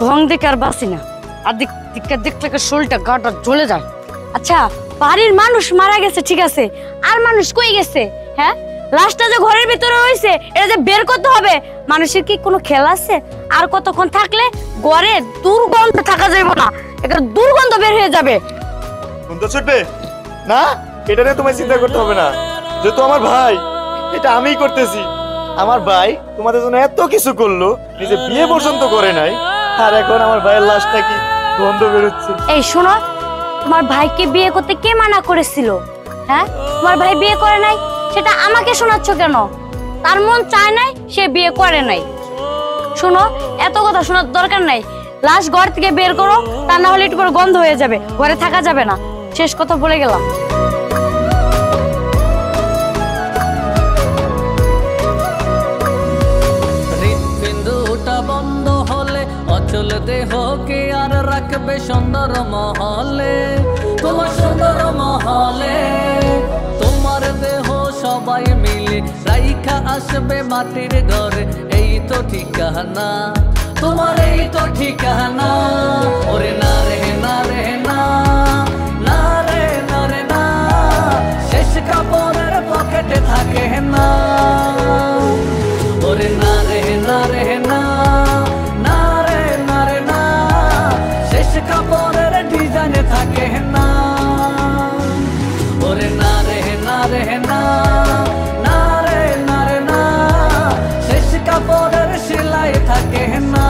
ভং দেখে আর বাসি না, আর দেখলে শরীরটা গাটা জ্বলে যায়। আচ্ছা, বাড়ির মানুষ মারা গেছে ঠিক আছে, আর মানুষ কই গেছে? হ্যাঁ, লাশটা যে ঘরের ভিতরে হয়েছে এটা যে বের করতে হবে, মানুষের কি কোনো খেয়াল আছে? আর কতক্ষণ থাকলে ঘরে দুর্গন্ধ থাকা যাবে না, একটা দুর্গন্ধ বের হয়ে যাবে। গন্ধ ছুটবে না, এটা নিয়ে তোমায় চিন্তা করতে হবে না, যেহেতু আমার ভাই, এটা আমিই করতেছি। আমার ভাই তোমাদের জন্য এত কিছু করলো, নিজে বিয়ে পর্যন্ত করে নাই, আর এখন আমার ভাইয়ের লাশটা কি গন্ধ বেরোচ্ছে। এই শোনো, তোমার ভাইকে বিয়ে করতে কে মানা করেছিল? হ্যাঁ, তোমার ভাই বিয়ে করে নাই সেটা আমাকে শোনাচ্ছ কেন? তার মন চায় নাই, সে বিয়ে করে নাই। শোনো, এত কথা শোনার দরকার নাই, লাশ ঘর থেকে বের করো, তা না হলে একটু পরে গন্ধ হয়ে যাবে, ঘরে থাকা যাবে না। শেষ কথা বলে গেলাম। বন্ধ হলে অচল দেহকে আর রাখবে সুন্দর মহলে, তোমার সুন্দর মহলে। তোমার দেহ সবাই মিলে রাইখা আসবে মাটির ঘরে, এই তো ঠিকানা তোমার, এই তো ঠিকানা। ওরে না রে না রে না, না রে না রে না, শেষ কাপড়ের পকেটে থাকে না। ওরে না রে না রে না, না রে না রে না, শেষ কাপড়ের ডিজাইনে থাকে না। ওরে না রে না রে না, না রে না রে না, শেষ কাপড়ের সেলাই থাকে না।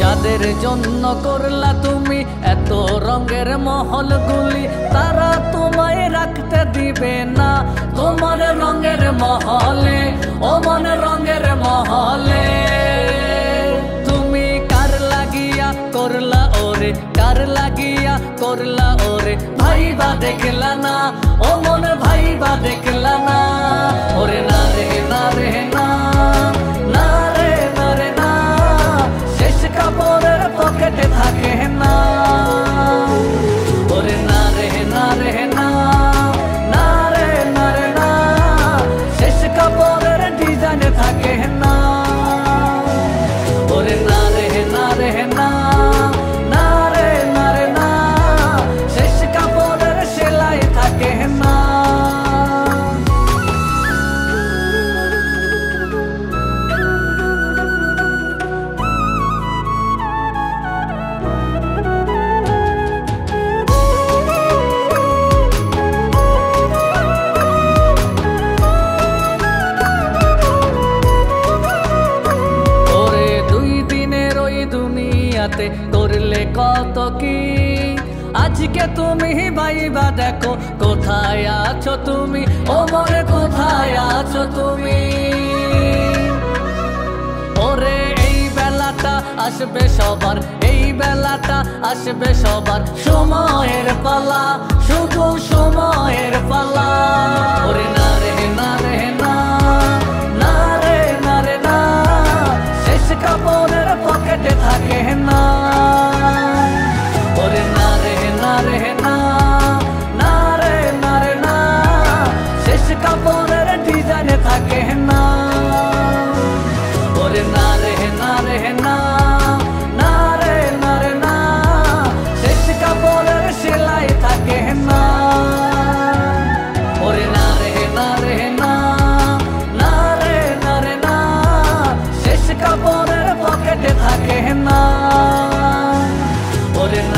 যাদের জন্য করলা তুমি এত রঙের মহলগুলি, তারা তোমায় রাখতে দিবে না তোমার রঙের মহলে, ও মন রঙের মহলে। তুমি কার লাগিয়া করলা ওরে, কার লাগিয়া করলা ওরে, ভাইবা দেখলা না, ও মন ভাইবা দেখলা না। ওরে না রে না রে না, না রে না রে না, শেষ কাপড়ের পকেটে থাকে না। ওরে না রে না রে না, না রে না রে না, শেষ কাপড়ের ডিজাইনে থাকে না। ওরে না রে না রে না, না রে না রে না, শেষ কাপড়ের সেলাই থাকে না। করলে কত কি, আজকে তুমি ভাইবা দেখো কোথায় আছো তুমি, ও মনে কোথায় আছো তুমি। ওরে এই বেলাটা আসবে সবার, এই বেলাটা আসবে সবার, সময়ের পালা, শুধু সময়ের পালা। ওরে না রে না রে না, না রে না রে না, শেষ কাপড়ের পকেটে থাকে না। ওরে না রে না রে না, না রে না রে না, শেষ কাপড়ের ডিজাইনে থাকে না। ওরে না রে না রে না, না রে না রে না, শেষ কাপড়ের সেলাই থাকে না। ওরে না রে না রে না, না রে না রে না, শেষ কাপড়ের পকেটে থাকে না। ওরে না